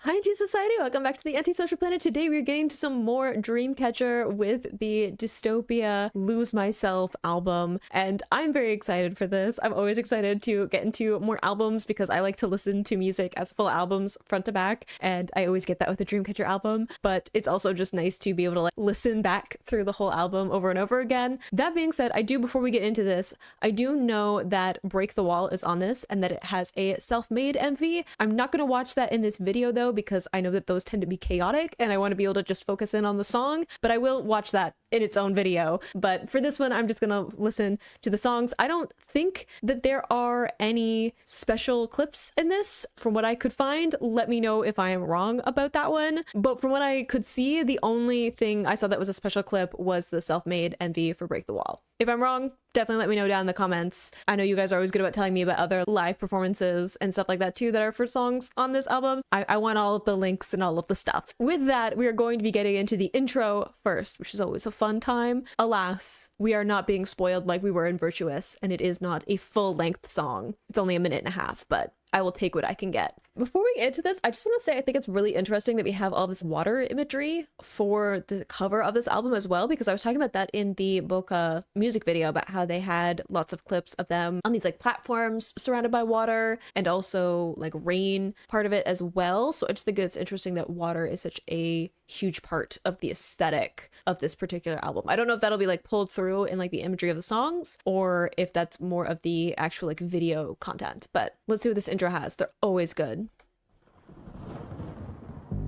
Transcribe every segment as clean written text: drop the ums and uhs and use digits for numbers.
Hi, Anti-Society! Welcome back to the Antisocial Planet. Today we're getting to some more Dreamcatcher with the Dystopia Lose Myself album, and I'm very excited for this. I'm always excited to get into more albums because I like to listen to music as full albums front to back, and I always get that with the Dreamcatcher album, but it's also just nice to be able to listen back through the whole album over and over again. That being said, before we get into this, I do know that Break the Wall is on this and that it has a self-made MV. I'm not going to watch that in this video though, because I know that those tend to be chaotic and I want to be able to just focus in on the song, but I will watch that in its own video. But for this one, I'm just gonna listen to the songs. I don't think that there are any special clips in this from what I could find. Let me know if I am wrong about that one. But from what I could see, the only thing I saw that was a special clip was the self-made MV for Break the Wall. If I'm wrong, definitely let me know down in the comments. I know you guys are always good about telling me about other live performances and stuff like that too that are for songs on this album. I want all of the links and all of the stuff. With that, we are going to be getting into the intro first, which is always a fun time. Alas, we are not being spoiled like we were in Virtuous, and it is not a full-length song. It's only a minute and a half, but I will take what I can get. Before we get into this, I just want to say I think it's really interesting that we have all this water imagery for the cover of this album as well, because I was talking about that in the Boca music video about how they had lots of clips of them on these platforms surrounded by water, and also rain part of it as well. So I just think it's interesting that water is such a huge part of the aesthetic of this particular album. I don't know if that'll be pulled through in the imagery of the songs, or if that's more of the actual video content, but let's see what this intro has. They're always good.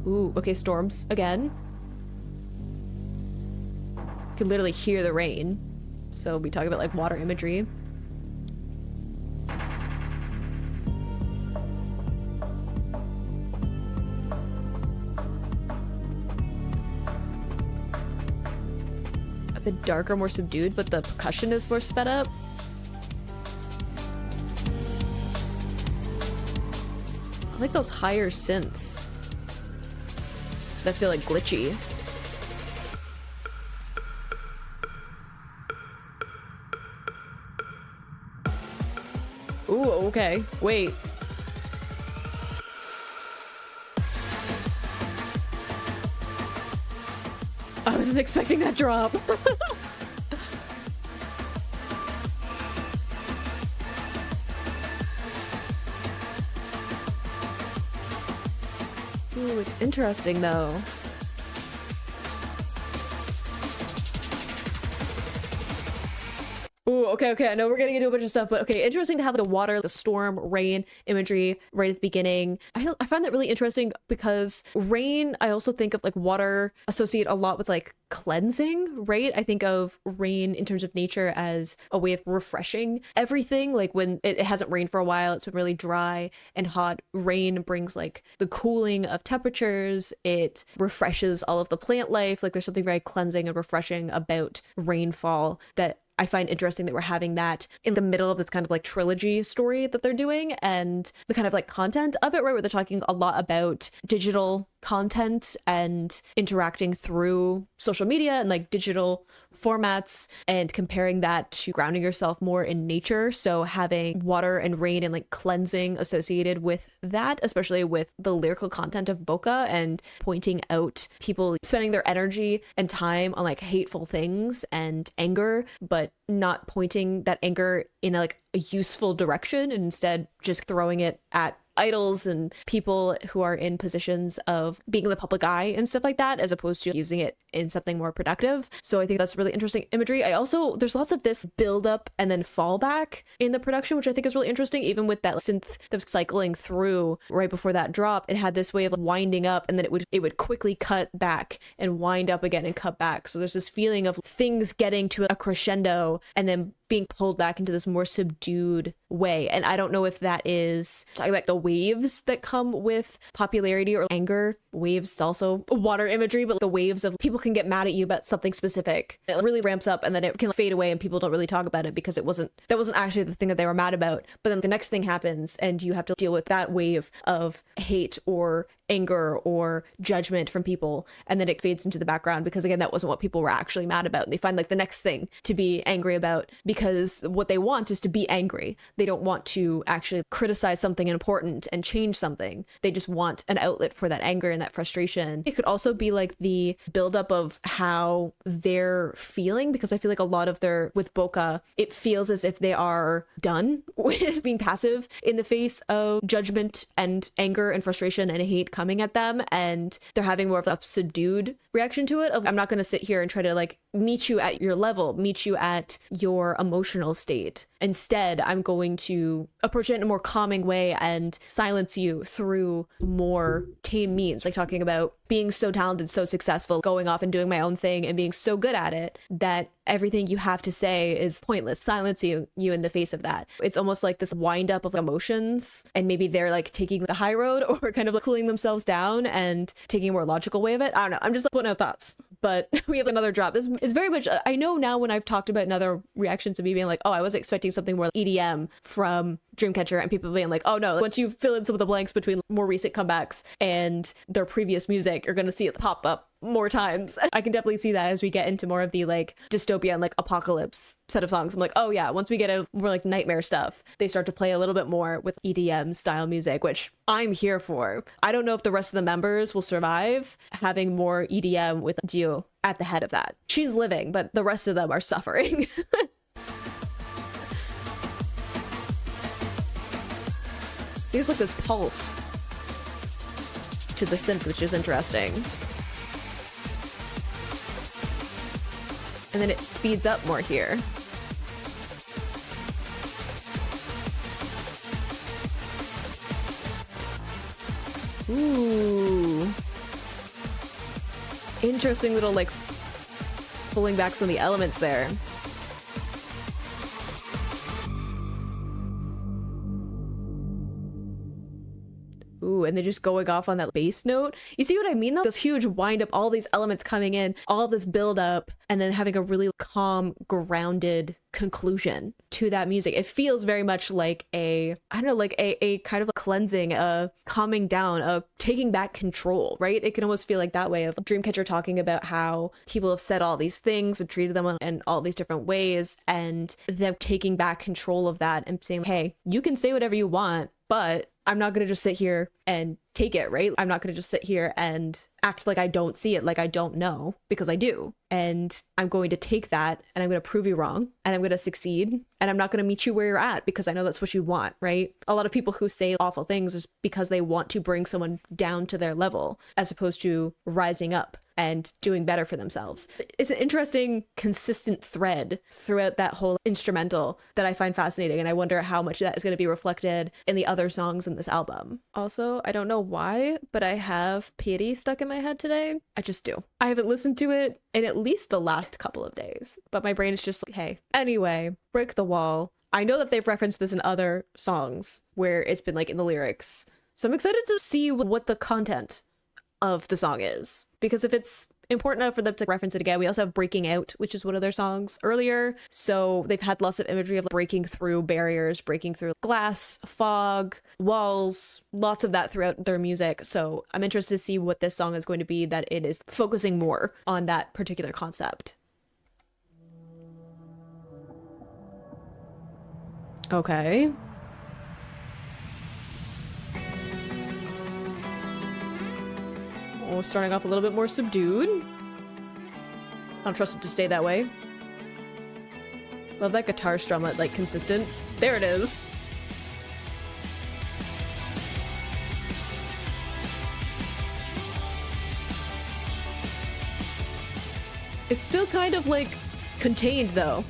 Ooh, okay, storms again. You can literally hear the rain. So we talk about water imagery. A bit darker, more subdued, but the percussion is more sped up. I like those higher synths that feel glitchy. Ooh, okay. Wait. I wasn't expecting that drop. Ooh, it's interesting though. Ooh, okay, I know we're getting into a bunch of stuff, but okay, interesting to have the water, the storm, rain imagery right at the beginning. I find that really interesting because rain, I also think of water associate a lot with cleansing, right? I think of rain in terms of nature as a way of refreshing everything. When it hasn't rained for a while, it's been really dry and hot. Rain brings the cooling of temperatures. It refreshes all of the plant life. There's something very cleansing and refreshing about rainfall that I find interesting that we're having that in the middle of this kind of trilogy story that they're doing, and the kind of content of it, right? Where they're talking a lot about digital content and interacting through social media and digital formats, and comparing that to grounding yourself more in nature. So having water and rain and cleansing associated with that, especially with the lyrical content of Boca, and pointing out people spending their energy and time on hateful things and anger, but not pointing that anger in a useful direction, and instead just throwing it at idols and people who are in positions of being in the public eye and stuff like that, as opposed to using it in something more productive. So I think that's really interesting imagery. There's lots of this build up and then fallback in the production, which I think is really interesting. Even with that synth that was cycling through right before that drop, it had this way of winding up, and then it would quickly cut back and wind up again and cut back. So there's this feeling of things getting to a crescendo and then being pulled back into this more subdued way. And I don't know if that is talking about the waves that come with popularity or anger. Waves is also water imagery, but the waves of people can get mad at you about something specific. It really ramps up and then it can fade away and people don't really talk about it because that wasn't actually the thing that they were mad about. But then the next thing happens and you have to deal with that wave of hate or anger or judgment from people, and then it fades into the background because again that wasn't what people were actually mad about, and they find like the next thing to be angry about because what they want is to be angry. They don't want to actually criticize something important and change something. They just want an outlet for that anger and that frustration. It could also be like the buildup of how they're feeling, because I feel like a lot of their with Boca, it feels as if they are done with being passive in the face of judgment and anger and frustration and hate coming at them, and they're having more of a subdued reaction to it of, I'm not going to sit here and try to like meet you at your level, meet you at your emotional state. Instead, I'm going to approach it in a more calming way and silence you through more tame means, like talking about being so talented, so successful, going off and doing my own thing and being so good at it that everything you have to say is pointless, silencing you in the face of that. It's almost like this wind up of emotions, and maybe they're like taking the high road or kind of like cooling themselves down and taking a more logical way of it. I don't know. I'm just like, putting out thoughts. But we have another drop. This is very much, I know now when I've talked about another reactions of me being like, oh, I was expecting something more EDM from Dreamcatcher, and people being like, oh no, once you fill in some of the blanks between more recent comebacks and their previous music, you're going to see it pop up more times. I can definitely see that as we get into more of the like dystopia and like apocalypse set of songs. I'm like, oh yeah, once we get into more like nightmare stuff, they start to play a little bit more with EDM style music, which I'm here for. I don't know if the rest of the members will survive having more EDM with Dio at the head of that. She's living, but the rest of them are suffering. So there's like this pulse to the synth, which is interesting. And then it speeds up more here. Ooh. Interesting little like pulling back some of the elements there. Ooh, and they're just going off on that bass note. You see what I mean though? This huge wind up, all these elements coming in, all this build up, and then having a really calm, grounded conclusion to that music. It feels very much like a, I don't know, like a kind of a cleansing, a calming down, a taking back control, right? It can almost feel like that way of Dreamcatcher talking about how people have said all these things and treated them in all these different ways, and them taking back control of that and saying, hey, you can say whatever you want, but I'm not going to just sit here and take it, right? I'm not going to just sit here and act like I don't see it, like I don't know, because I do. And I'm going to take that and I'm going to prove you wrong, and I'm going to succeed, and I'm not going to meet you where you're at because I know that's what you want, right? A lot of people who say awful things is because they want to bring someone down to their level as opposed to rising up and doing better for themselves. It's an interesting, consistent thread throughout that whole instrumental that I find fascinating, and I wonder how much of that is going to be reflected in the other songs in this album. Also, I don't know why, but I have Piri stuck in my head today. I just do. I haven't listened to it in at least the last couple of days, but my brain is just like, hey. Anyway, Break the Wall. I know that they've referenced this in other songs where it's been like in the lyrics, so I'm excited to see what the content of the song is, because if it's important enough for them to reference it again. We also have Breaking Out, which is one of their songs earlier, so they've had lots of imagery of breaking through barriers, breaking through glass, fog, walls, lots of that throughout their music. So I'm interested to see what this song is going to be, that it is focusing more on that particular concept. Okay. Oh, starting off a little bit more subdued. I don't trust it to stay that way. Love that guitar strum, like consistent. There it is. It's still kind of like contained though.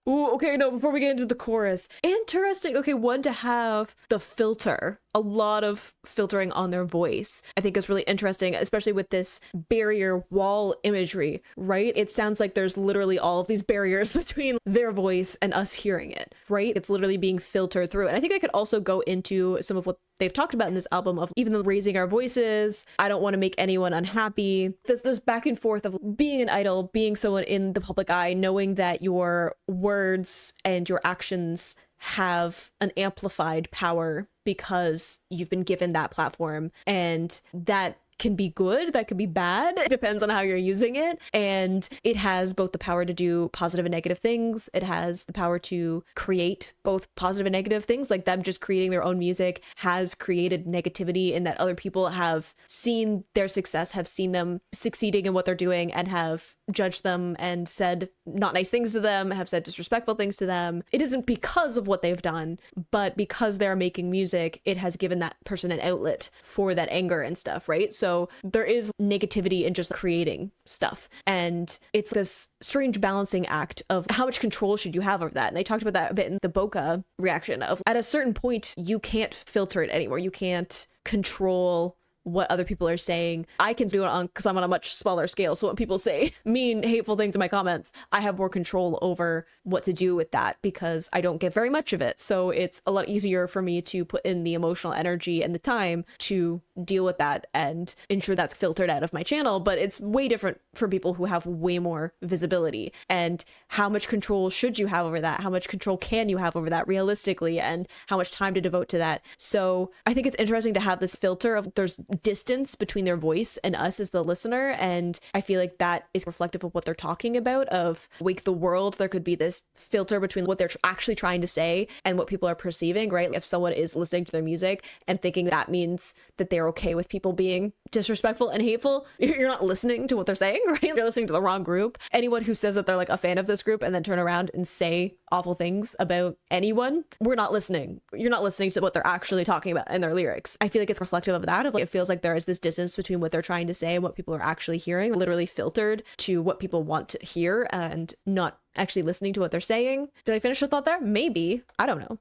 Ooh, okay, no, before we get into the chorus. And Interesting. Okay, one, to have the filter, a lot of filtering on their voice, I think is really interesting, especially with this barrier wall imagery, right? It sounds like there's literally all of these barriers between their voice and us hearing it, right? It's literally being filtered through. And I think I could also go into some of what they've talked about in this album of even raising our voices. I don't want to make anyone unhappy. This back and forth of being an idol, being someone in the public eye, knowing that your words and your actions have an amplified power because you've been given that platform, and that can be good, that can be bad. It depends on how you're using it. And it has both the power to do positive and negative things. It has the power to create both positive and negative things. Like them just creating their own music has created negativity in that other people have seen their success, have seen them succeeding in what they're doing, and have judged them and said not nice things to them, have said disrespectful things to them. It isn't because of what they've done, but because they're making music, it has given that person an outlet for that anger and stuff, right? So there is negativity in just creating stuff. And it's this strange balancing act of how much control should you have over that. And they talked about that a bit in the Boca reaction of, at a certain point, you can't filter it anymore. You can't control what other people are saying. I can do it on, because I'm on a much smaller scale. So when people say mean, hateful things in my comments, I have more control over what to do with that because I don't get very much of it. So it's a lot easier for me to put in the emotional energy and the time to deal with that and ensure that's filtered out of my channel. But it's way different for people who have way more visibility. And how much control should you have over that? How much control can you have over that realistically? And how much time to devote to that? So I think it's interesting to have this filter of there's distance between their voice and us as the listener, and I feel like that is reflective of what they're talking about of Wake the World. There could be this filter between what they're actually trying to say and what people are perceiving, right? If someone is listening to their music and thinking that means that they're okay with people being disrespectful and hateful, you're not listening to what they're saying, right? You're listening to the wrong group. Anyone who says that they're like a fan of this group and then turn around and say awful things about anyone, we're not listening. You're not listening to what they're actually talking about in their lyrics. I feel like it's reflective of that, of like, it feels like there is this distance between what they're trying to say and what people are actually hearing, literally filtered to what people want to hear and not actually listening to what they're saying. Did I finish the thought there? Maybe. I don't know.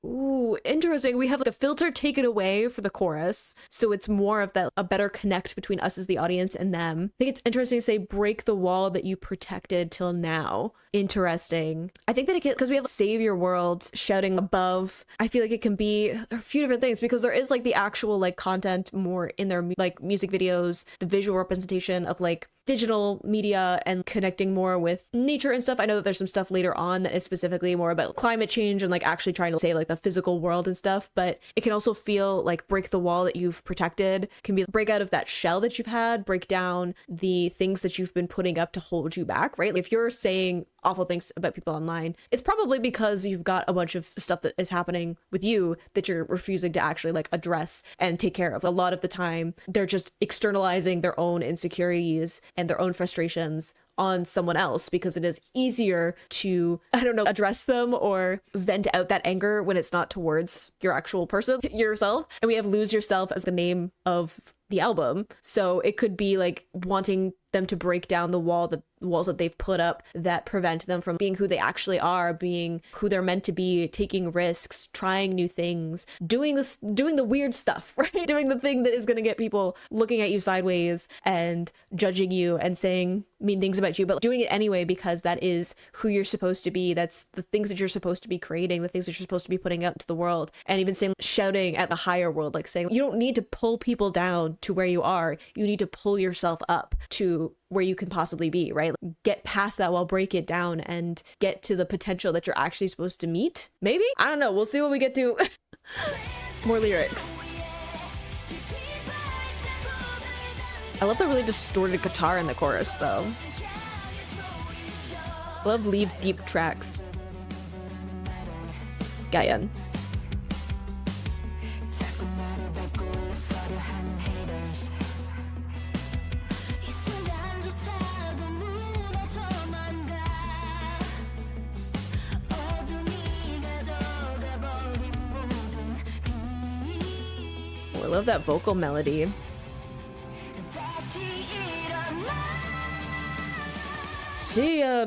Ooh, interesting. We have like a filter taken away for the chorus, so it's more of that, a better connect between us as the audience and them. I think it's interesting to say break the wall that you protected till now. Interesting. I think that it can, because we have Save Your World shouting above, I feel like it can be a few different things, because there is like the actual like content more in their like music videos, the visual representation of like digital media and connecting more with nature and stuff. I know that there's some stuff later on that is specifically more about climate change and like actually trying to say like the physical world and stuff, but it can also feel like break the wall that you've protected, can be break out of that shell that you've had, break down the things that you've been putting up to hold you back, right? If you're saying awful things about people online, it's probably because you've got a bunch of stuff that is happening with you that you're refusing to actually like address and take care of. A lot of the time they're just externalizing their own insecurities and their own frustrations on someone else because it is easier to, I don't know, address them or vent out that anger when it's not towards your actual person, yourself. And we have Lose Yourself as the name of the album, so it could be like wanting them to break down the walls that they've put up that prevent them from being who they actually are, being who they're meant to be, taking risks, trying new things, doing the weird stuff, right? Doing the thing that is going to get people looking at you sideways and judging you and saying mean things about you, but doing it anyway because that is who you're supposed to be. That's the things that you're supposed to be creating, the things that you're supposed to be putting out into the world. And even saying, shouting at the higher world, like saying, you don't need to pull people down to where you are. You need to pull yourself up to where you can possibly be, right? Like, get past that wall, break it down, and get to the potential that you're actually supposed to meet. Maybe? I don't know. We'll see when we get to more lyrics. I love the really distorted guitar in the chorus, though. I love leave deep tracks. Gayan. Oh, I love that vocal melody.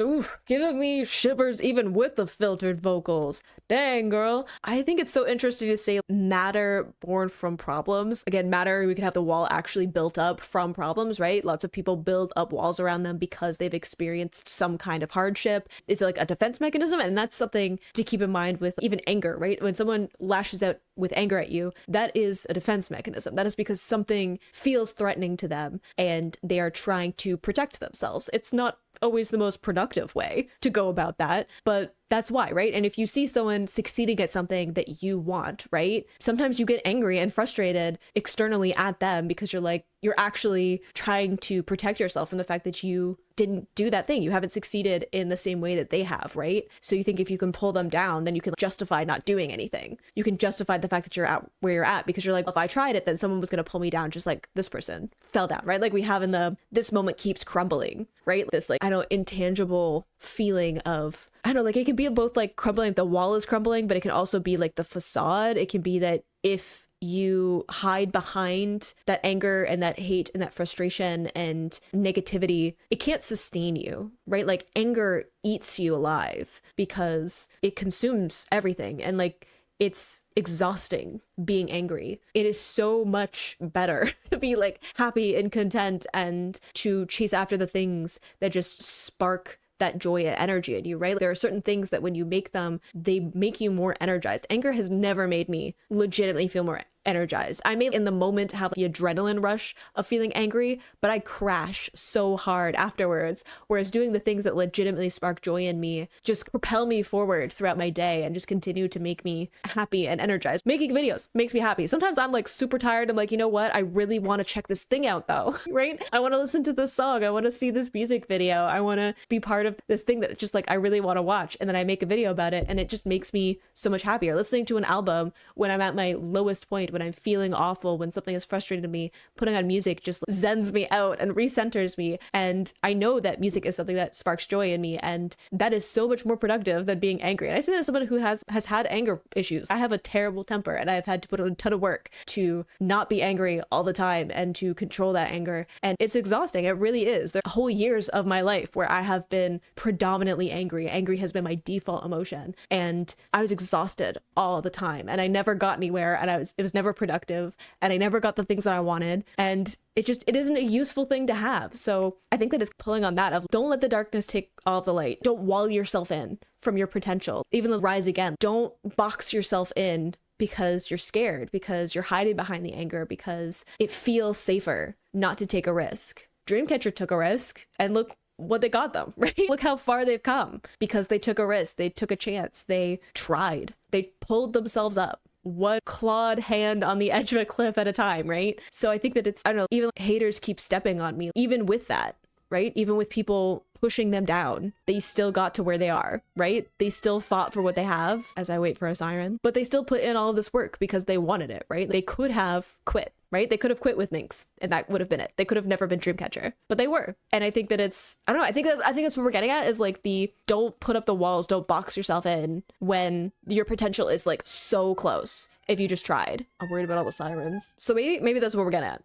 Oof, giving me shivers even with the filtered vocals. Dang, girl. I think it's so interesting to say matter born from problems. Again, matter, we could have the wall actually built up from problems, right? Lots of people build up walls around them because they've experienced some kind of hardship. It's like a defense mechanism, and that's something to keep in mind with even anger, right? When someone lashes out with anger at you, that is a defense mechanism. That is because something feels threatening to them and they are trying to protect themselves. It's not always the most productive way to go about that, but that's why, right? And if you see someone succeeding at something that you want, right? Sometimes you get angry and frustrated externally at them because you're actually trying to protect yourself from the fact that you didn't do that thing. You haven't succeeded in the same way that they have, right? So you think if you can pull them down, then you can justify not doing anything. You can justify the fact that you're at where you're at because you're like, if I tried it, then someone was going to pull me down just like this person fell down, right? Like we have in this moment keeps crumbling, right? This intangible feeling of, like it can be both like crumbling, the wall is crumbling, but it can also be like the facade. It can be that if you hide behind that anger and that hate and that frustration and negativity, it can't sustain you, right? Like anger eats you alive because it consumes everything, and like it's exhausting being angry. It is so much better to be like happy and content and to chase after the things that just spark that joy and energy in you, right? There are certain things that when you make them, they make you more energized. Anger has never made me legitimately feel more energized. I may in the moment have the adrenaline rush of feeling angry, but I crash so hard afterwards. Whereas doing the things that legitimately spark joy in me just propel me forward throughout my day and just continue to make me happy and energized. Making videos makes me happy. Sometimes I'm like super tired. I'm like, you know what? I really want to check this thing out though, right? I want to listen to this song. I want to see this music video. I want to be part of this thing that just like I really want to watch. And then I make a video about it and it just makes me so much happier. Listening to an album when I'm at my lowest point, when I'm feeling awful, when something has frustrated me, putting on music just zens me out and recenters me. And I know that music is something that sparks joy in me, and that is so much more productive than being angry. And I say that as someone who has had anger issues. I have a terrible temper and I've had to put in a ton of work to not be angry all the time and to control that anger. And it's exhausting. It really is. There are whole years of my life where I have been predominantly angry. Angry has been my default emotion. And I was exhausted all the time and I never got anywhere, and it was never productive, and I never got the things that I wanted, and it isn't a useful thing to have. So I think that it's pulling on that of don't let the darkness take all the light. Don't wall yourself in from your potential. Even the rise again, don't box yourself in because you're scared, because you're hiding behind the anger, because it feels safer not to take a risk. Dreamcatcher took a risk, and look what they got them, right? Look how far they've come because they took a risk, they took a chance, they tried, they pulled themselves up. One clawed hand on the edge of a cliff at a time, right? So I think that it's, I don't know, even haters keep stepping on me. Even with that, right? Even with people pushing them down, they still got to where they are, right? They still fought for what they have, as I wait for a siren, but they still put in all of this work because they wanted it, right? They could have quit, right? They could have quit with Minx and that would have been it. They could have never been Dreamcatcher, but they were. And I think that it's, I don't know, I think that's what we're getting at is like don't put up the walls, don't box yourself in when your potential is like so close. If you just tried. I'm worried about all the sirens. So maybe that's what we're getting at.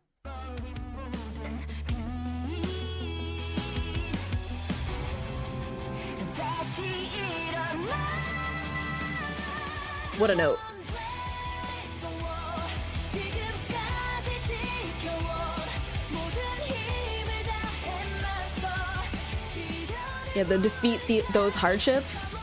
What a note. Yeah, the defeat those hardships.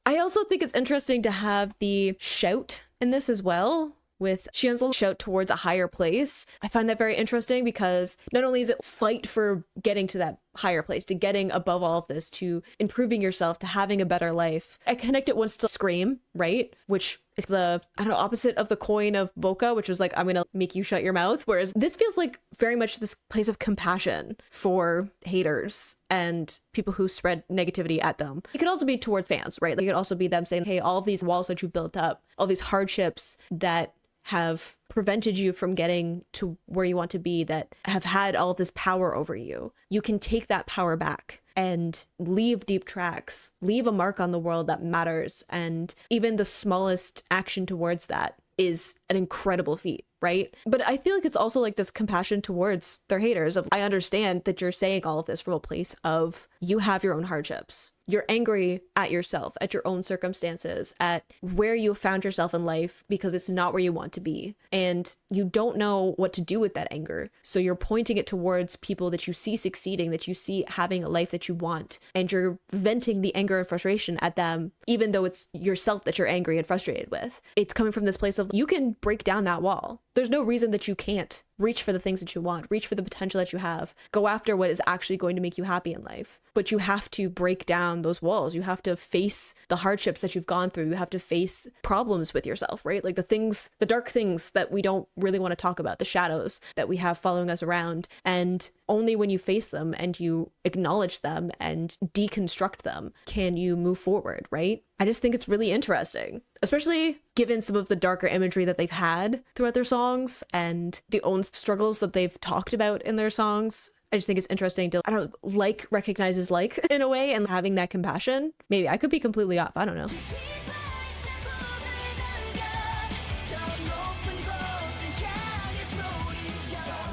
I also think it's interesting to have the shout in this as well. with Xian's shout towards a higher place. I find that very interesting because not only is it fight for getting to that higher place, to getting above all of this, to improving yourself, to having a better life. I connect it once to Scream, right? Which is the, I don't know, opposite of the coin of Boca, which was like, I'm gonna make you shut your mouth. Whereas this feels like very much this place of compassion for haters and people who spread negativity at them. It could also be towards fans, right? Like it could also be them saying, hey, all of these walls that you built up, all these hardships that have prevented you from getting to where you want to be, that have had all of this power over you, you can take that power back and leave deep tracks, leave a mark on the world that matters. And even the smallest action towards that is an incredible feat, right? But I feel like it's also like this compassion towards their haters of, I understand that you're saying all of this from a place of you have your own hardships. You're angry at yourself, at your own circumstances, at where you found yourself in life because it's not where you want to be. And you don't know what to do with that anger. So you're pointing it towards people that you see succeeding, that you see having a life that you want. And you're venting the anger and frustration at them, even though it's yourself that you're angry and frustrated with. It's coming from this place of you can break down that wall. There's no reason that you can't reach for the things that you want, reach for the potential that you have, go after what is actually going to make you happy in life. But you have to break down those walls. You have to face the hardships that you've gone through. You have to face problems with yourself, right? Like the things, the dark things that we don't really want to talk about, the shadows that we have following us around. And only when you face them and you acknowledge them and deconstruct them can you move forward, right? I just think it's really interesting, especially given some of the darker imagery that they've had throughout their songs and the own struggles that they've talked about in their songs. I just think it's interesting to, I don't know, like recognizes like in a way, and having that compassion. Maybe I could be completely off. I don't know.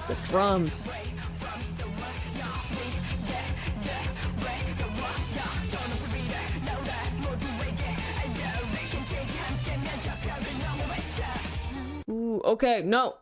The drums. Ooh, okay, no.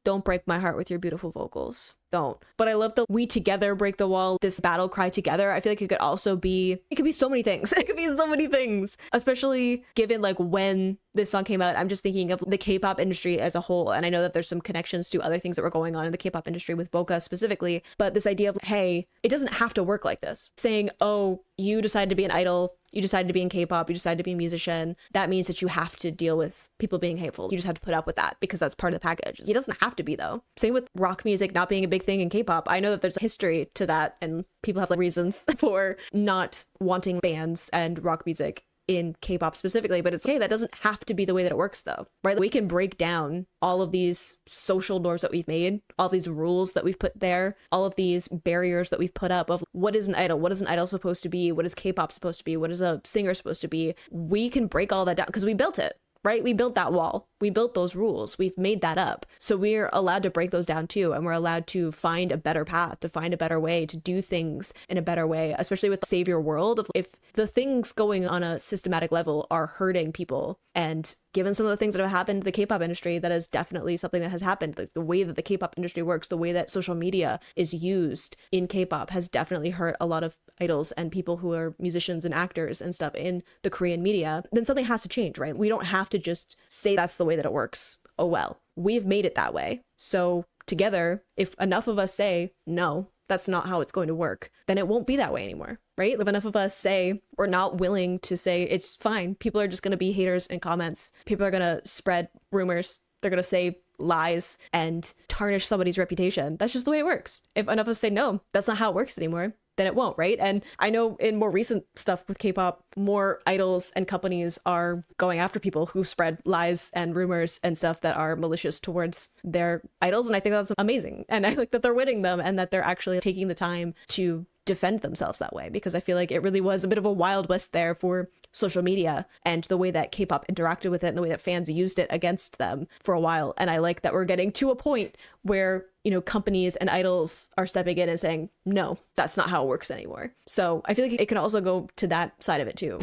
Don't break my heart with your beautiful vocals. Don't. But I love the we together break the wall, this battle cry together. I feel like it could also be, it could be so many things. It could be so many things, especially given like when this song came out. I'm just thinking of the K-pop industry as a whole. And I know that there's some connections to other things that were going on in the K-pop industry with Boca specifically. But this idea of, hey, it doesn't have to work like this. Saying, oh, you decided to be an idol, you decided to be in K-pop, you decided to be a musician. That means that you have to deal with people being hateful. You just have to put up with that because that's part of the package. It doesn't have to be though. Same with rock music not being a big thing in K-pop. I know that there's a history to that and people have like reasons for not wanting bands and rock music in K-pop specifically, but it's okay. That doesn't have to be the way that it works though, right? We can break down all of these social norms that we've made, all these rules that we've put there, all of these barriers that we've put up of what is an idol? What is an idol supposed to be? What is K-pop supposed to be? What is a singer supposed to be? We can break all that down because we built it. Right? We built that wall. We built those rules. We've made that up. So we're allowed to break those down too. And we're allowed to find a better path, to find a better way, to do things in a better way, especially with the Save Your World. If the things going on a systematic level are hurting people, and given some of the things that have happened to the K-pop industry, that is definitely something that has happened. Like the way that the K-pop industry works, the way that social media is used in K-pop has definitely hurt a lot of idols and people who are musicians and actors and stuff in the Korean media. Then something has to change, right? We don't have to just say that's the way that it works. Oh well, we've made it that way. So together, if enough of us say, no, that's not how it's going to work, then it won't be that way anymore, right? If enough of us say we're not willing to say it's fine, people are just going to be haters in comments, people are going to spread rumors, they're going to say lies and tarnish somebody's reputation. That's just the way it works. If enough of us say no, that's not how it works anymore, then it won't, right? And I know in more recent stuff with K-pop, more idols and companies are going after people who spread lies and rumors and stuff that are malicious towards their idols. And I think that's amazing. And I like that they're winning them and that they're actually taking the time to defend themselves that way, because I feel like it really was a bit of a wild west there for social media and the way that K-pop interacted with it and the way that fans used it against them for a while. And I like that we're getting to a point where, you know, companies and idols are stepping in and saying, no, that's not how it works anymore. So I feel like it can also go to that side of it too.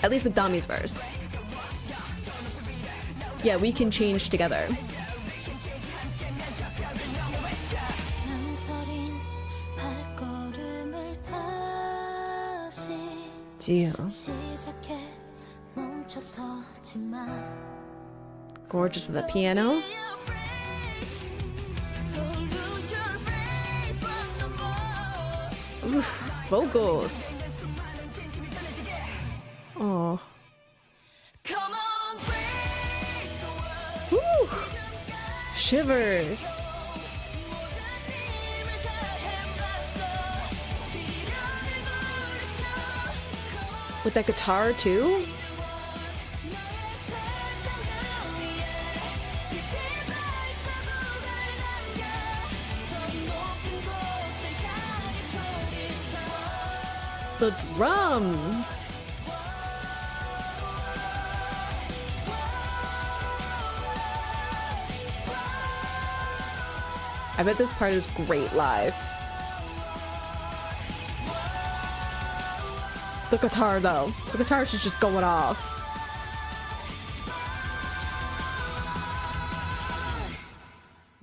At least with Dami's verse. Yeah, we can change together. Gorgeous with the piano. Oof, vocals. Oh. Woo. Shivers. With that guitar too? The drums. I bet this part is great live. The guitar though. The guitar is just going off.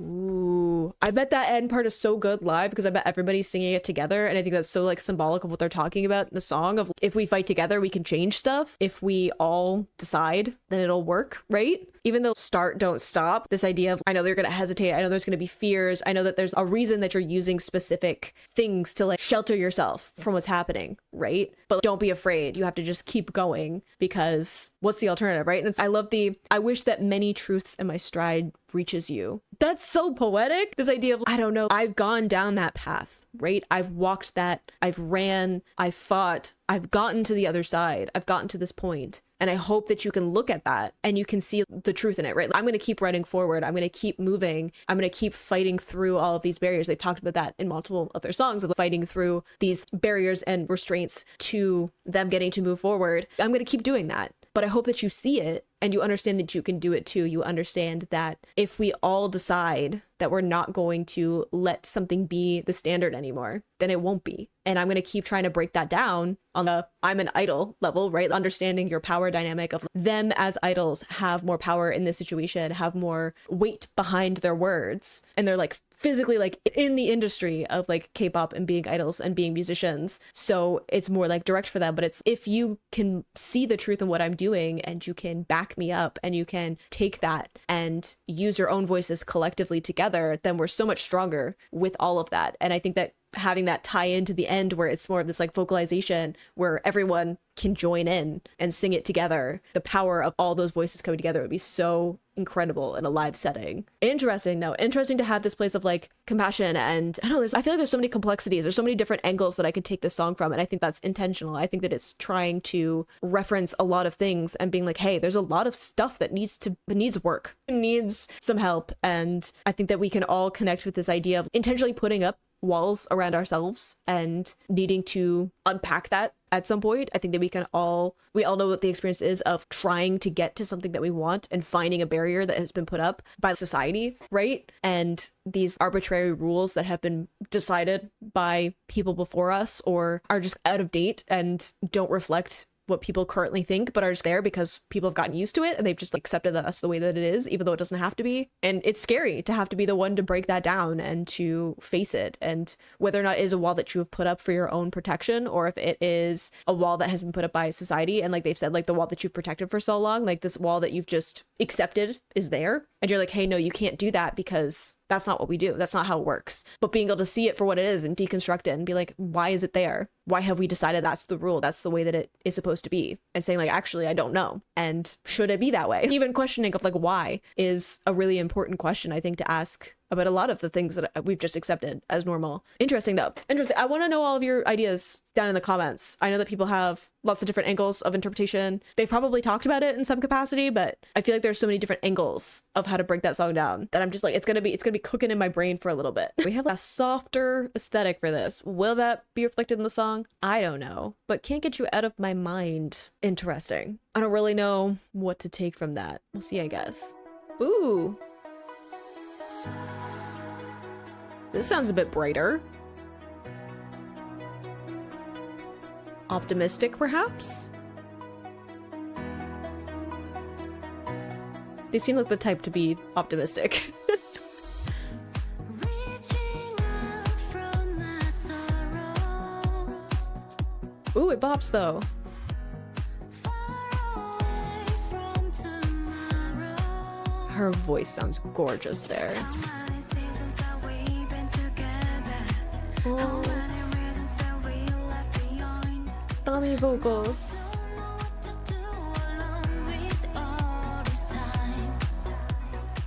Ooh, I bet that end part is so good live because I bet everybody's singing it together, and I think that's so like symbolic of what they're talking about in the song of if we fight together we can change stuff. If we all decide, then it'll work, right? Even though start, don't stop, this idea of I know they're going to hesitate, I know there's going to be fears, I know that there's a reason that you're using specific things to like shelter yourself from what's happening, right? But don't be afraid. You have to just keep going because what's the alternative, right? And I love I wish that many truths in my stride reaches you. That's so poetic. This idea of, I don't know, I've gone down that path, right? I've walked that, I've ran, I've fought, I've gotten to the other side, I've gotten to this point. And I hope that you can look at that and you can see the truth in it, right? I'm going to keep running forward. I'm going to keep moving. I'm going to keep fighting through all of these barriers. They talked about that in multiple of their songs, of fighting through these barriers and restraints to them getting to move forward. I'm going to keep doing that. But I hope that you see it and you understand that you can do it too. You understand that if we all decide that we're not going to let something be the standard anymore, then it won't be. And I'm going to keep trying to break that down on the I'm an idol level, right? Understanding your power dynamic of them as idols have more power in this situation, have more weight behind their words. And they're like physically like in the industry of like K-pop and being idols and being musicians. So it's more like direct for them. But it's if you can see the truth in what I'm doing and you can back me up and you can take that and use your own voices collectively together, then we're so much stronger with all of that. And I think that having that tie into the end where it's more of this like vocalization where everyone can join in and sing it together, the power of all those voices coming together would be so incredible in a live setting. Interesting though, interesting to have this place of like compassion and I don't know, I feel like there's so many complexities, there's so many different angles that I can take this song from, and I think that's intentional. I think that it's trying to reference a lot of things and being like, hey, there's a lot of stuff that needs work, needs some help, and I think that we can all connect with this idea of intentionally putting up walls around ourselves and needing to unpack that at some point. I think that we all know what the experience is of trying to get to something that we want and finding a barrier that has been put up by society, right? And these arbitrary rules that have been decided by people before us or are just out of date and don't reflect what people currently think, but are just there because people have gotten used to it and they've just accepted that that's the way that it is, even though it doesn't have to be. And it's scary to have to be the one to break that down and to face it. And whether or not it is a wall that you have put up for your own protection, or if it is a wall that has been put up by society, and like they've said, like the wall that you've protected for so long, like this wall that you've just accepted is there. And you're like, hey, no, you can't do that because that's not what we do. That's not how it works. But being able to see it for what it is and deconstruct it and be like, why is it there? Why have we decided that's the rule? That's the way that it is supposed to be. And saying like, actually, I don't know. And should it be that way? Even questioning of like, why is a really important question, I think, to ask about a lot of the things that we've just accepted as normal. Interesting though. Interesting. I want to know all of your ideas down in the comments. I know that people have lots of different angles of interpretation. They've probably talked about it in some capacity, but I feel like there's so many different angles of how to break that song down that I'm just like, it's gonna be cooking in my brain for a little bit. We have a softer aesthetic for this. Will that be reflected in the song? I don't know, but can't get you out of my mind. Interesting. I don't really know what to take from that. We'll see, I guess. Ooh. This sounds a bit brighter. Optimistic, perhaps? They seem like the type to be optimistic. Ooh, it bops though. Her voice sounds gorgeous there. Oh. Dummy vocals.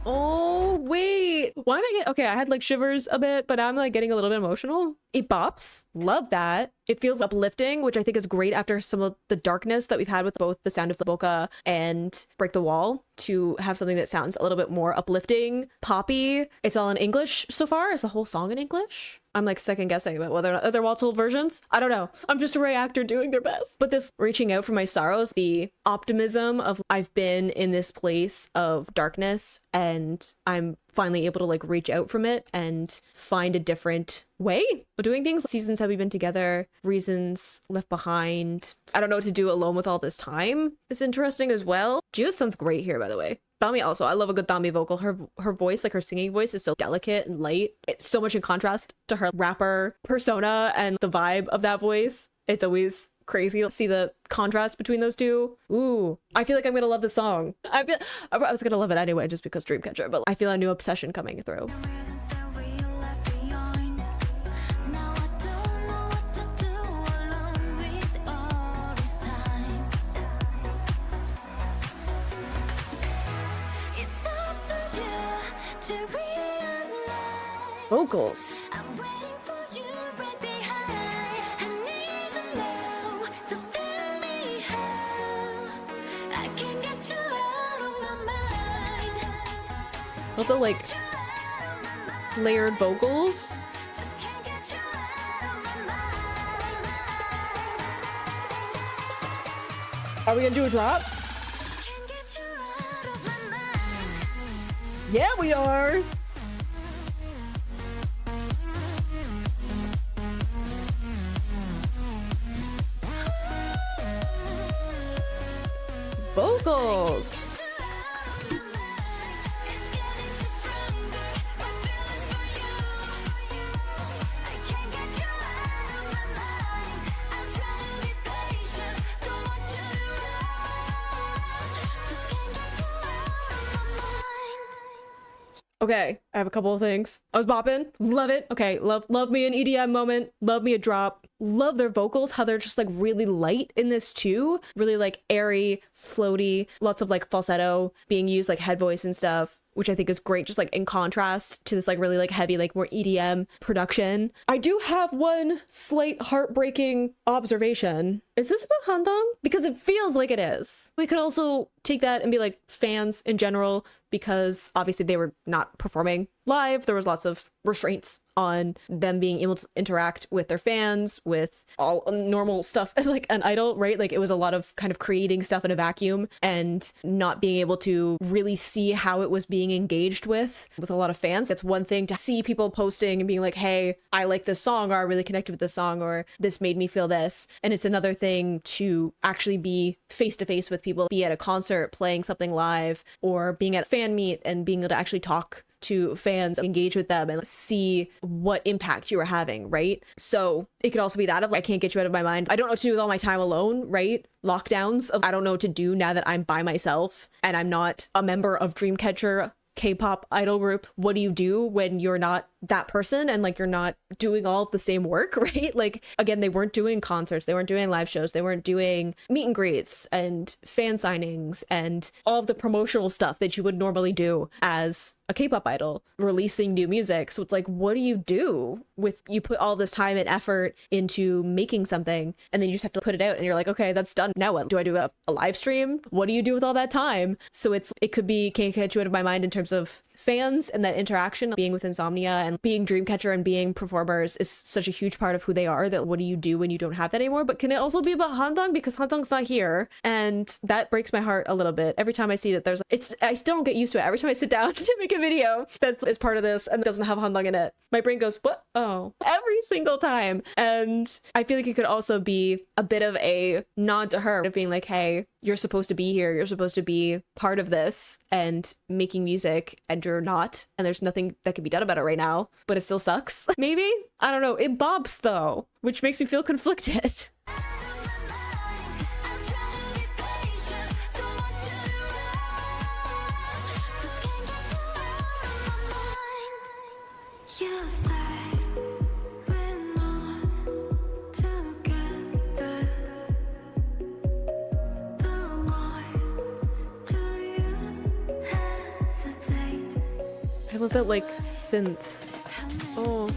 Oh, wait. Why am I getting... Okay, I had like shivers a bit, but I'm like getting a little bit emotional. It bops. Love that. It feels uplifting, which I think is great after some of the darkness that we've had with both The Sound of the Boca and Break the Wall, to have something that sounds a little bit more uplifting, poppy. It's all in English so far. Is the whole song in English? I'm like second guessing about whether or not they're multiple versions. I don't know. I'm just a Ray actor doing their best. But this reaching out for my sorrows, the optimism of I've been in this place of darkness and I'm finally able to like reach out from it and find a different way of doing things. Seasons have we been together, reasons left behind. I don't know what to do alone with all this time. It's interesting as well. Gio sounds great here, by the way. Thami also, I love a good Thami vocal. Her voice, like her singing voice, is so delicate and light. It's so much in contrast to her rapper persona and the vibe of that voice. It's always crazy to see the contrast between those two. Ooh, I feel like I'm gonna love this song. I was gonna love it anyway just because Dreamcatcher, but I feel a new obsession coming through. Vocals. All the like layered vocals. Are we gonna do a drop? Yeah, we are. Vocals. Okay, I have a couple of things. I was bopping. Love it. Okay, love me an EDM moment. Love me a drop. Love their vocals, how they're just like really light in this too. Really like airy, floaty, lots of like falsetto being used, like head voice and stuff, which I think is great, just like in contrast to this like really like heavy, like more EDM production. I do have one slight heartbreaking observation. Is this about Handong? Because it feels like it is. We could also take that and be like fans in general, because obviously they were not performing live. There was lots of restraints on them being able to interact with their fans, with all normal stuff as like an idol, right? Like it was a lot of kind of creating stuff in a vacuum and not being able to really see how it was being engaged with a lot of fans. It's one thing to see people posting and being like, hey, I like this song, or I really connected with this song, or this made me feel this. And it's another thing to actually be face to face with people, be at a concert playing something live, or being at a fan meet and being able to actually talk to fans, engage with them and see what impact you are having, right? So it could also be that of like, I can't get you out of my mind. I don't know what to do with all my time alone, right? Lockdowns of I don't know what to do now that I'm by myself and I'm not a member of Dreamcatcher K-pop idol group. What do you do when you're not that person and like you're not doing all of the same work, right? Like again, they weren't doing concerts, they weren't doing live shows, they weren't doing meet and greets and fan signings and all of the promotional stuff that you would normally do as a K-pop idol releasing new music. So it's like, what do you do with, you put all this time and effort into making something and then you just have to put it out and you're like, okay, that's done. Now what? Do I do a live stream? What do you do with all that time? So it could be, can't get you out of my mind in terms of fans and that interaction, being with Insomnia and being Dreamcatcher and being performers is such a huge part of who they are, that what do you do when you don't have that anymore? But can it also be about Handong, because Handong's not here, and that breaks my heart a little bit every time I see that there's I still don't get used to it. Every time I sit down to make a video that is part of this and doesn't have Handong in it, my brain goes, what? Oh, every single time. And I feel like it could also be a bit of a nod to her of being like, hey, you're supposed to be here, you're supposed to be part of this and making music, and you're not, and there's nothing that can be done about it right now, but it still sucks. Maybe? I don't know. It bobs though, which makes me feel conflicted. You say we're not together, but why do you hesitate? I love that like synth. Oh.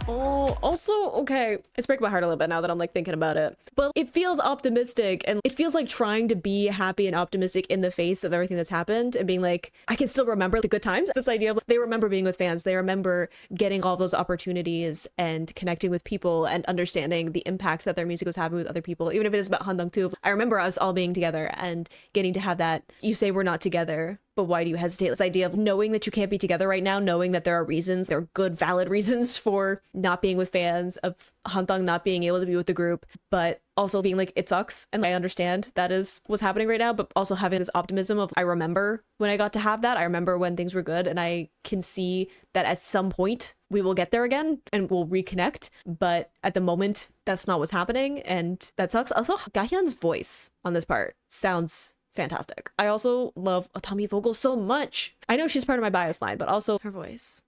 Oh, also, okay, it's breaking my heart a little bit now that I'm like thinking about it. But it feels optimistic and it feels like trying to be happy and optimistic in the face of everything that's happened and being like, I can still remember the good times. This idea of they remember being with fans, they remember getting all those opportunities and connecting with people and understanding the impact that their music was having with other people, even if it is about Handong too. I remember us all being together and getting to have that. You say we're not together, but why do you hesitate? This idea of knowing that you can't be together right now, knowing that there are reasons, there are good, valid reasons for not being with fans, of Handong not being able to be with the group, but also being like, it sucks. And I understand that is what's happening right now, but also having this optimism of, I remember when I got to have that. I remember when things were good, and I can see that at some point we will get there again and we'll reconnect. But at the moment, that's not what's happening. And that sucks. Also, Gahyun's voice on this part sounds fantastic. I also love Tommy Vogel so much. I know she's part of my bias line, but also her voice.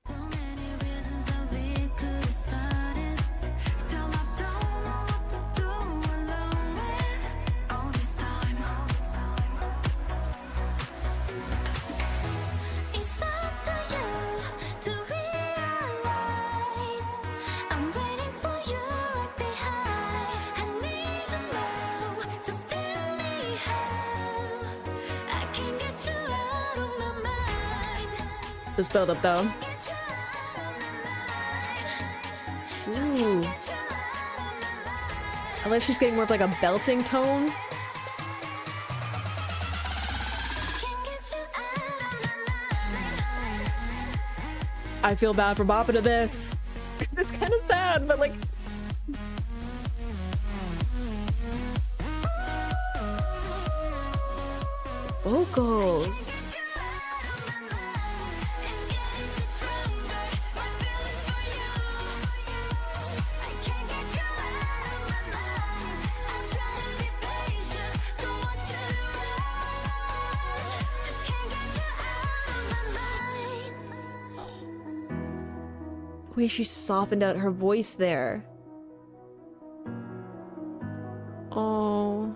This build up though. Ooh. I like she's getting more of like a belting tone. I feel bad for bopping to this. It's kind of sad, but like. Vocals. The way she softened out her voice there. Oh.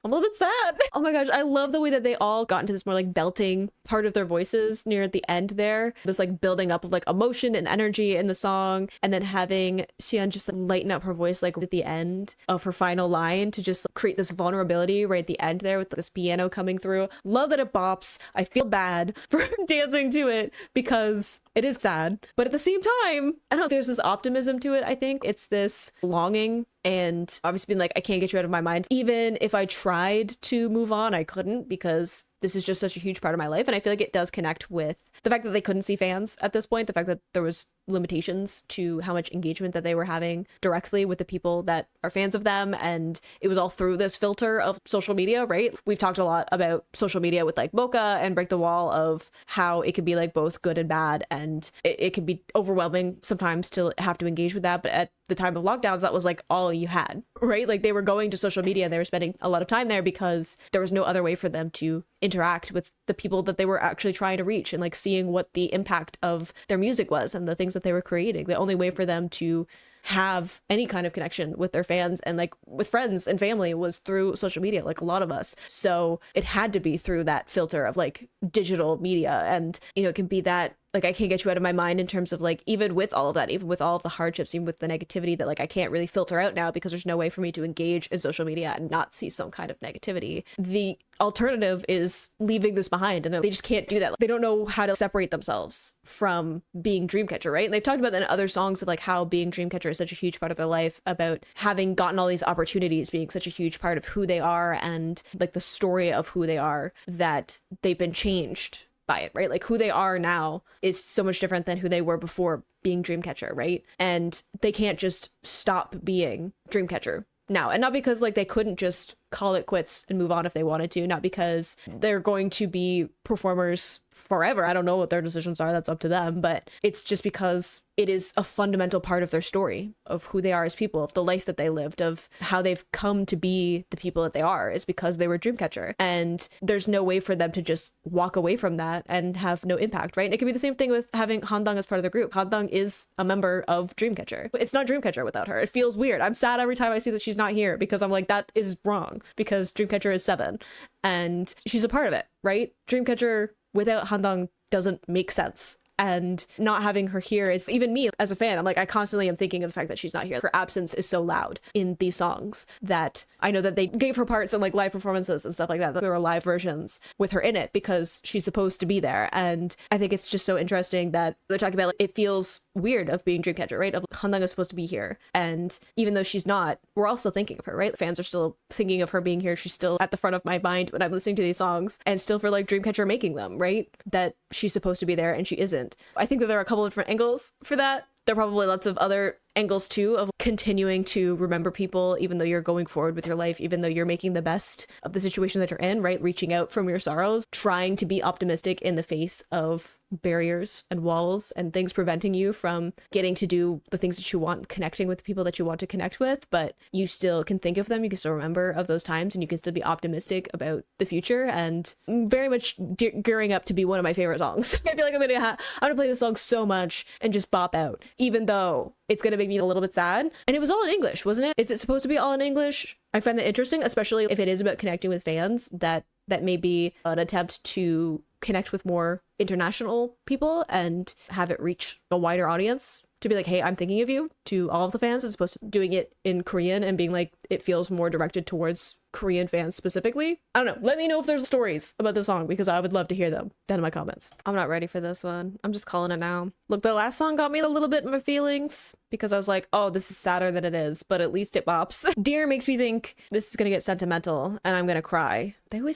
I'm a little bit sad. Oh my gosh, I love the way that they all got into this more like belting part of their voices near the end there. This like building up of like emotion and energy in the song, and then having Xian just like lighten up her voice like at the end of her final line to just create this vulnerability right at the end there with this piano coming through. Love that it bops. I feel bad for dancing to it because it is sad, but at the same time, I don't know, there's this optimism to it. I think it's this longing, and obviously being like, I can't get you out of my mind. Even if I tried to move on, I couldn't, because this is just such a huge part of my life. And I feel like it does connect with the fact that they couldn't see fans at this point, the fact that there was limitations to how much engagement that they were having directly with the people that are fans of them. And it was all through this filter of social media, right? We've talked a lot about social media with like Mocha and Break the Wall, of how it could be like both good and bad. And it can be overwhelming sometimes to have to engage with that. But at the time of lockdowns, that was like all you had, right? Like they were going to social media and they were spending a lot of time there because there was no other way for them to interact with the people that they were actually trying to reach, and like seeing what the impact of their music was and the things that they were creating. The only way for them to have any kind of connection with their fans and like with friends and family was through social media, like a lot of us. So it had to be through that filter of like digital media. And you know, it can be that like I can't get you out of my mind in terms of like, even with all of that, even with all of the hardships, even with the negativity that like I can't really filter out now because there's no way for me to engage in social media and not see some kind of negativity. The alternative is leaving this behind, and they just can't do that. They don't know how to separate themselves from being Dreamcatcher, right? And they've talked about that in other songs of like how being Dreamcatcher is such a huge part of their life, about having gotten all these opportunities being such a huge part of who they are and like the story of who they are, that they've been changed by it, right? Like who they are now is so much different than who they were before being Dreamcatcher, right? And they can't just stop being Dreamcatcher now. And not because like they couldn't just call it quits and move on if they wanted to, not because they're going to be performers forever. I don't know what their decisions are, that's up to them, but it's just because it is a fundamental part of their story, of who they are as people, of the life that they lived, of how they've come to be the people that they are, is because they were Dreamcatcher. And there's no way for them to just walk away from that and have no impact, right? And it could be the same thing with having Handong as part of the group. Handong is a member of Dreamcatcher, but it's not Dreamcatcher without her. It feels weird. I'm sad every time I see that she's not here, because I'm like, that is wrong, because Dreamcatcher is 7 and she's a part of it, right? Dreamcatcher without Handong doesn't make sense. And not having her here is, even me as a fan, I'm like, I constantly am thinking of the fact that she's not here. Her absence is so loud in these songs that I know that they gave her parts in like live performances and stuff like that. There were live versions with her in it because she's supposed to be there. And I think it's just so interesting that they're talking about, like, it feels weird of being Dreamcatcher, right? Of Handong is supposed to be here. And even though she's not, we're also thinking of her, right? Fans are still thinking of her being here. She's still at the front of my mind when I'm listening to these songs, and still for like Dreamcatcher making them, right? That she's supposed to be there and she isn't. I think that there are a couple of different angles for that. There are probably lots of other angles too, of continuing to remember people even though you're going forward with your life, even though you're making the best of the situation that you're in, right? Reaching out from your sorrows, trying to be optimistic in the face of barriers and walls and things preventing you from getting to do the things that you want, connecting with the people that you want to connect with, but you still can think of them, you can still remember of those times, and you can still be optimistic about the future. And very much gearing up to be one of my favorite songs. I feel like I'm gonna play this song so much and just bop out, even though it's gonna make me a little bit sad. And it was all in English, wasn't it? Is it supposed to be all in English? I find that interesting, especially if it is about connecting with fans, that may be an attempt to connect with more international people and have it reach a wider audience, to be like, hey, I'm thinking of you, to all of the fans, as opposed to doing it in Korean and being like, it feels more directed towards Korean fans specifically. I don't know. Let me know if there's stories about the song, because I would love to hear them down in my comments. I'm not ready for this one. I'm just calling it now. Look, the last song got me a little bit in my feelings, because I was like, oh, this is sadder than it is, but at least it bops. Dear makes me think this is gonna get sentimental and I'm gonna cry. I feel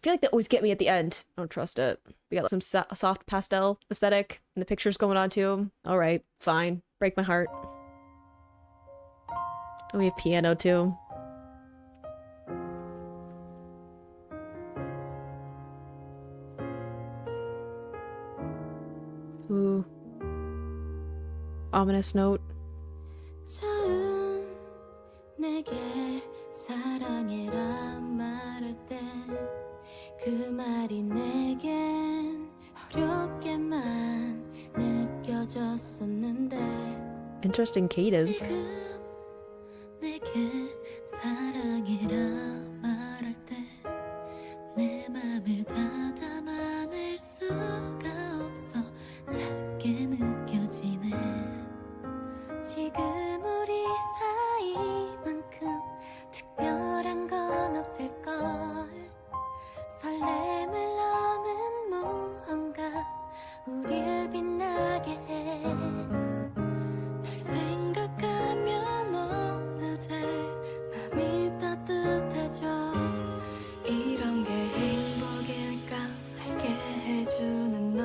like they always get me at the end. I don't trust it. We got some soft pastel aesthetic and the pictures going on too. All right, fine. Break my heart. And we have piano too. Ooh. Ominous note. 처음 내게 사랑해란 말할 때 그 말이 내겐 어렵게만 느껴졌었는데 Interesting cadence. 지금 내게 사랑해라 말할 때 내 맘을 다 담아낼 수가 없어 작게 느껴지네 지금 우리 사이만큼 특별한 건 없을걸 설렘을 넘은 무언가 우릴 빛나게 해널 생각하면 어느새 맘이 따뜻해져 이런 게 행복일까 알게 해주는 너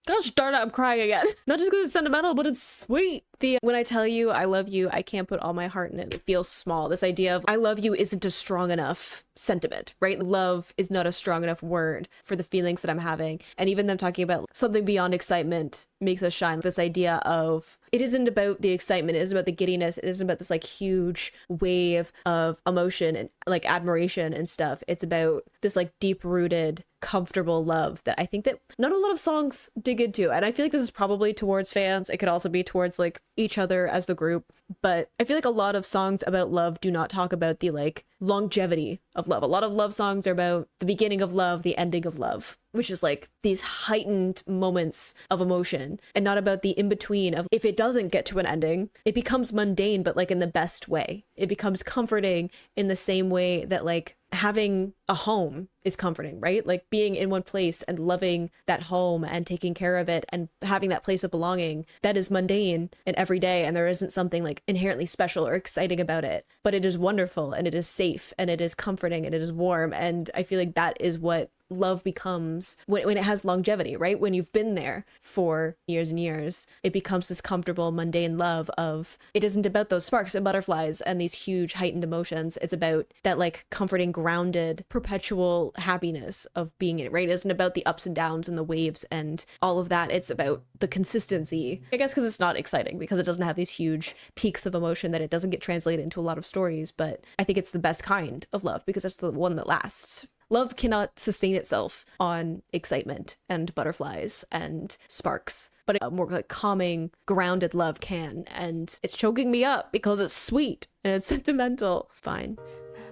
Gosh darn it, I'm crying again. Not just because it's sentimental, but it's sweet. The when I tell you I love you, I can't put all my heart in it. It feels small. This idea of I love you isn't a strong enough sentiment, right? Love is not a strong enough word for the feelings that I'm having. And even them talking about something beyond excitement makes us shine. This idea of it isn't about the excitement, it isn't about the giddiness, it isn't about this like huge wave of emotion and like admiration and stuff. It's about this like deep rooted, comfortable love that I think that not a lot of songs dig into. And I feel like this is probably towards fans. It could also be towards like each other as the group. But I feel like a lot of songs about love do not talk about the like longevity of love. A lot of love songs are about the beginning of love, the ending of love, which is like these heightened moments of emotion, and not about the in-between of if it doesn't get to an ending, it becomes mundane, but like in the best way. It becomes comforting in the same way that like having a home is comforting, right? Like being in one place and loving that home and taking care of it and having that place of belonging, that is mundane and everyday, and there isn't something like inherently special or exciting about it, but it is wonderful and it is safe and it is comforting and it is warm. And I feel like that is what love becomes when it has longevity, right? When you've been there for years and years, it becomes this comfortable, mundane love of, it isn't about those sparks and butterflies and these huge heightened emotions. It's about that like comforting, grounded, perpetual happiness of being in it, right? It isn't about the ups and downs and the waves and all of that. It's about the consistency, I guess, because it's not exciting, because it doesn't have these huge peaks of emotion, that it doesn't get translated into a lot of stories. But I think it's the best kind of love because it's the one that lasts. Love cannot sustain itself on excitement and butterflies and sparks, but a more like calming, grounded love can. And it's choking me up because it's sweet and it's sentimental. Fine.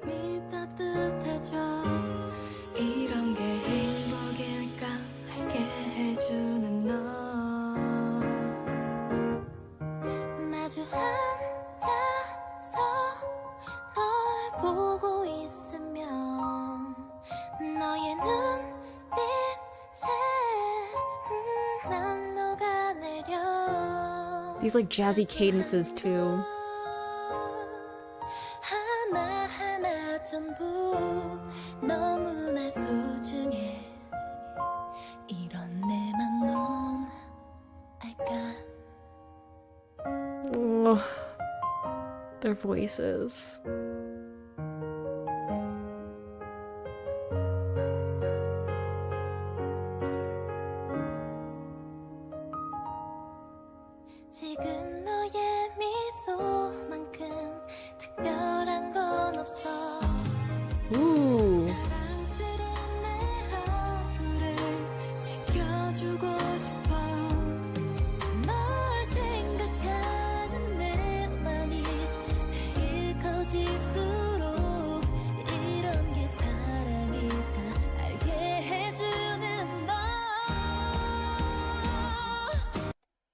맘이 따뜻해져 이런 게 행복일까 알게 해주는 너 마주 앉아서 널 보고 있으면 너의 눈빛에 난 녹아내려 These like jazzy cadences too. 하나하나 전부 너무나 소중해 이런 내 맘 넌 알까 Oh, their voices. 지금 너의 미소만큼 특별한 건 없어 Ooh. 사랑스러운 내 하루를 지켜주고 싶어 널 생각하는 내 맘이 매일 커질수록 이런 게 사랑일까 알게 해주는 너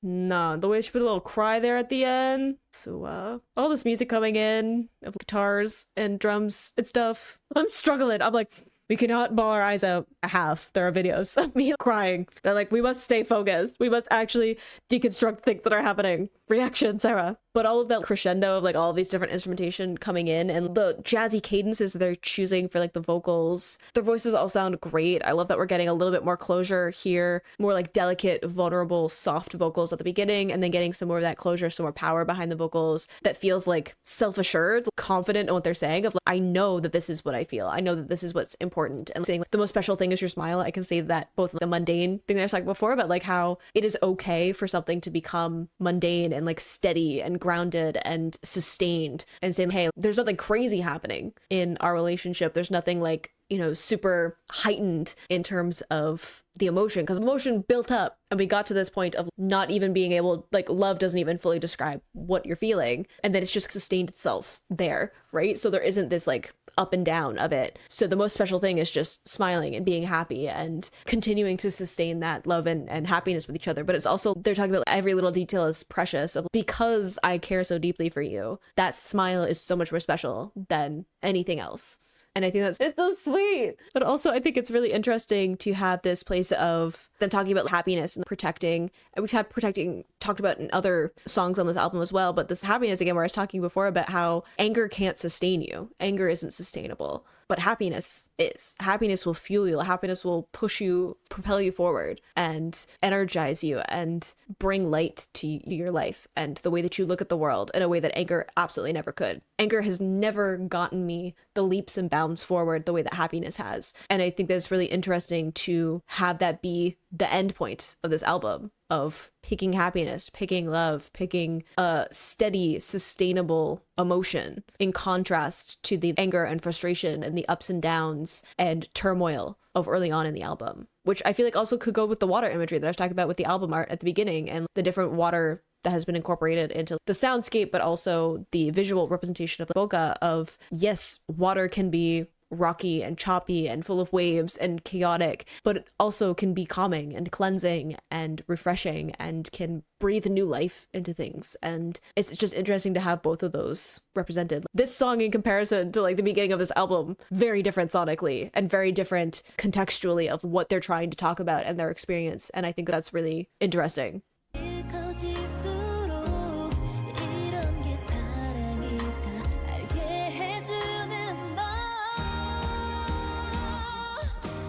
Nah, the way she put a little cry there at the end. So, all this music coming in of guitars and drums and stuff. I'm struggling. I'm like, we cannot bawl our eyes out. I have. There are videos of me crying. They're like, we must stay focused. We must actually deconstruct things that are happening. Reaction, Sarah. But all of that crescendo of like all of these different instrumentation coming in and the jazzy cadences they're choosing for like the vocals. Their voices all sound great. I love that we're getting a little bit more closure here. More like delicate, vulnerable, soft vocals at the beginning, and then getting some more of that closure, some more power behind the vocals that feels like self-assured, confident in what they're saying of like, I know that this is what I feel. I know that this is what's important. And saying like, the most special thing is your smile. I can say that both the mundane thing that I was talking before, but like how it is okay for something to become mundane and like steady and grounded and sustained, and saying, hey, there's nothing crazy happening in our relationship. There's nothing like, you know, super heightened in terms of the emotion, because emotion built up and we got to this point of not even being able, like, love doesn't even fully describe what you're feeling, and then it's just sustained itself there, right? So there isn't this like up and down of it. So the most special thing is just smiling and being happy and continuing to sustain that love and happiness with each other. But it's also, they're talking about every little detail is precious. Because I care so deeply for you, that smile is so much more special than anything else. And I think it's so sweet. But also I think it's really interesting to have this place of them talking about happiness and protecting. And we've had protecting talked about in other songs on this album as well. But this happiness, again, where I was talking before about how anger can't sustain you. Anger isn't sustainable. But happiness is. Happiness will fuel you. Happiness will push you, propel you forward and energize you and bring light to your life and the way that you look at the world in a way that anger absolutely never could. Anger has never gotten me the leaps and bounds forward the way that happiness has. And I think that it's really interesting to have that be the end point of this album, of picking happiness, picking love, picking a steady, sustainable emotion in contrast to the anger and frustration and the ups and downs and turmoil of early on in the album, which I feel like also could go with the water imagery that I was talking about with the album art at the beginning and the different water that has been incorporated into the soundscape, but also the visual representation of the bokeh of, yes, water can be rocky and choppy and full of waves and chaotic, but it also can be calming and cleansing and refreshing and can breathe new life into things. And it's just interesting to have both of those represented. This song in comparison to like the beginning of this album, very different sonically and very different contextually of what they're trying to talk about and their experience. And I think that's really interesting.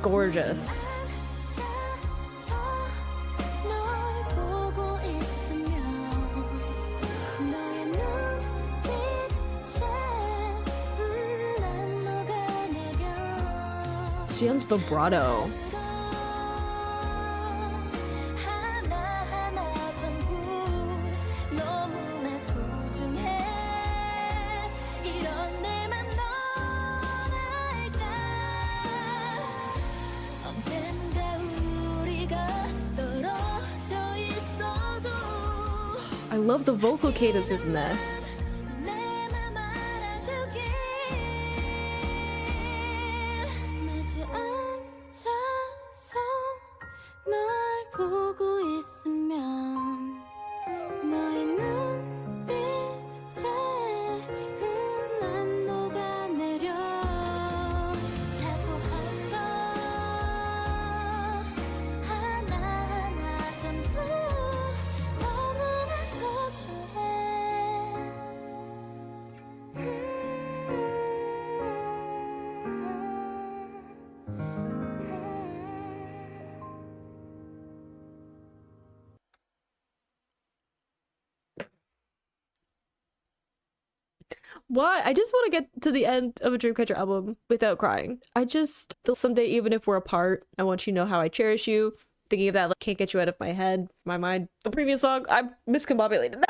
Gorgeous. She has vibrato. I love the vocal cadences in this. Why? I just want to get to the end of a Dreamcatcher album without crying. I just feel someday, even if we're apart, I want you to know how I cherish you. Thinking of that, like, can't get you out of my head, my mind. The previous song, I'm miscombobulated.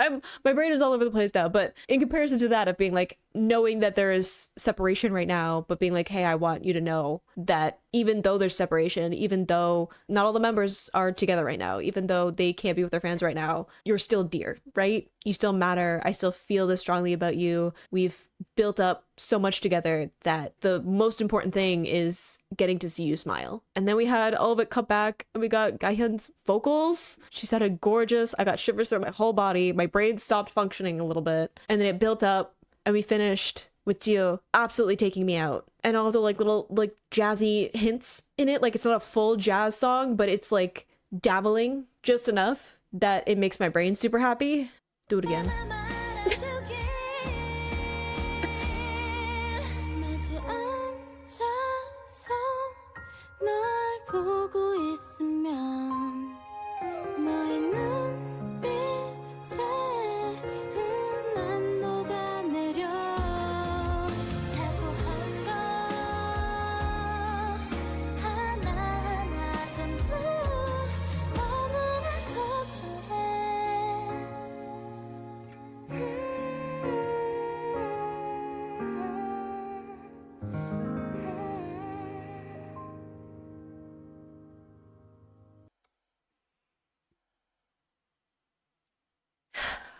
My brain is all over the place now. But in comparison to that, of being like, knowing that there is separation right now, but being like, hey, I want you to know that even though there's separation, even though not all the members are together right now, even though they can't be with their fans right now, you're still dear, right? You still matter. I still feel this strongly about you. We've built up so much together that the most important thing is getting to see you smile. And then we had all of it cut back and we got Gahyun's vocals. She sounded gorgeous. I got shivers through my whole body. My brain stopped functioning a little bit. And then it built up and we finished with Gio absolutely taking me out. And all the like little like jazzy hints in it. Like it's not a full jazz song, but it's like dabbling just enough that it makes my brain super happy. Do it again.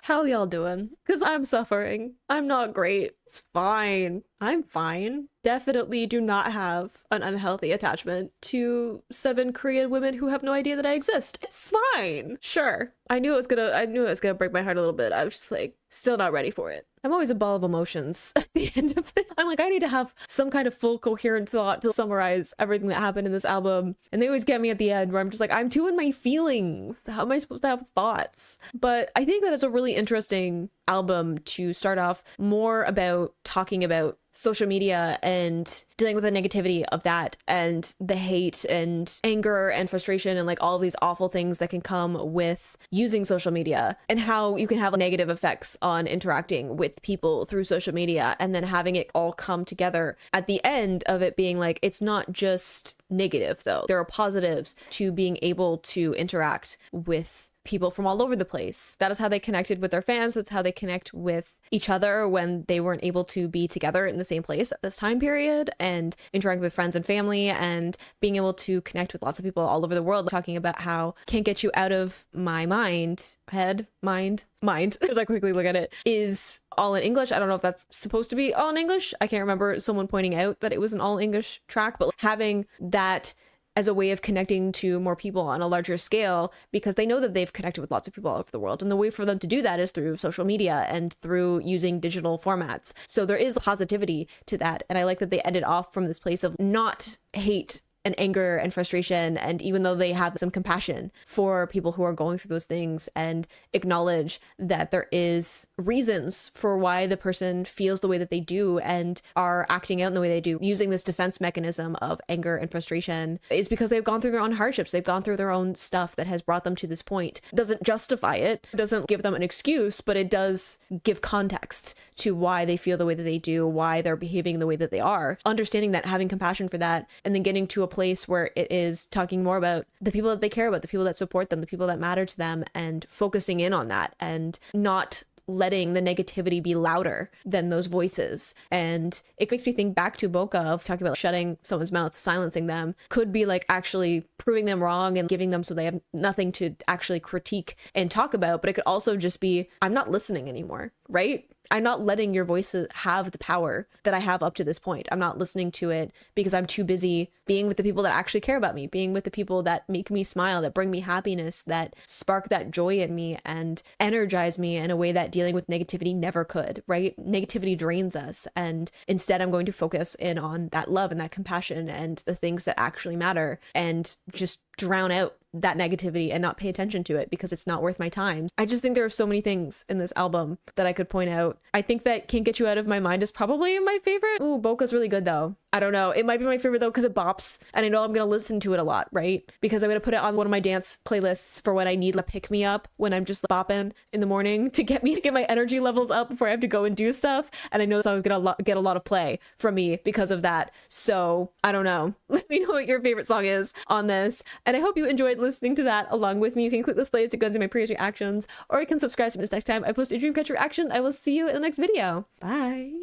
How y'all doing? Because I'm suffering. I'm not great. It's fine. I'm fine. Definitely do not have an unhealthy attachment to 7 Korean women who have no idea that I exist. It's fine. Sure. I knew it was gonna break my heart a little bit. I was just like, still not ready for it. I'm always a ball of emotions at the end of it. I'm like, I need to have some kind of full coherent thought to summarize everything that happened in this album. And they always get me at the end where I'm just like, I'm too in my feelings. How am I supposed to have thoughts? But I think that it's a really interesting album to start off more about talking about social media and dealing with the negativity of that and the hate and anger and frustration and like all of these awful things that can come with using social media and how you can have negative effects on interacting with people through social media, and then having it all come together at the end of it being like, it's not just negative though. There are positives to being able to interact with people from all over the place. That is how they connected with their fans. That's how they connect with each other when they weren't able to be together in the same place at this time period, and interacting with friends and family, and being able to connect with lots of people all over the world, talking about how Can't Get You Out of My Mind, mind, as I quickly look at it, is all in English. I don't know if that's supposed to be all in English. I can't remember someone pointing out that it was an all English track, but having that as a way of connecting to more people on a larger scale, because they know that they've connected with lots of people all over the world. And the way for them to do that is through social media and through using digital formats. So there is positivity to that. And I like that they ended off from this place of not hate and anger and frustration, and even though they have some compassion for people who are going through those things, and acknowledge that there is reasons for why the person feels the way that they do and are acting out in the way they do, using this defense mechanism of anger and frustration, is because they've gone through their own hardships. They've gone through their own stuff that has brought them to this point. It doesn't justify it. It doesn't give them an excuse, but it does give context to why they feel the way that they do, why they're behaving the way that they are. Understanding that, having compassion for that, and then getting to a place where it is talking more about the people that they care about, the people that support them, the people that matter to them, and focusing in on that, and not letting the negativity be louder than those voices. And it makes me think back to Boca, of talking about shutting someone's mouth, silencing them, could be like actually proving them wrong and giving them so they have nothing to actually critique and talk about. But it could also just be, I'm not listening anymore, right? I'm not letting your voices have the power that I have up to this point. I'm not listening to it because I'm too busy being with the people that actually care about me, being with the people that make me smile, that bring me happiness, that spark that joy in me and energize me in a way that dealing with negativity never could, right? Negativity drains us. And instead, I'm going to focus in on that love and that compassion and the things that actually matter, and just drown out that negativity and not pay attention to it because it's not worth my time. I just think there are so many things in this album that I could point out. I think that Can't Get You Out of My Mind is probably my favorite. Ooh, Boca's really good though. I don't know. It might be my favorite though because it bops, and I know I'm going to listen to it a lot, right? Because I'm going to put it on one of my dance playlists for when I need a pick me up, when I'm just bopping in the morning to get my energy levels up before I have to go and do stuff. And I know this song's going to get a lot of play from me because of that. So I don't know. Let me know what your favorite song is on this. And I hope you enjoyed listening to that along with me. You can click this playlist to go into my previous reactions, or you can subscribe to this next time I post a Dreamcatcher reaction. I will see you in the next video. Bye.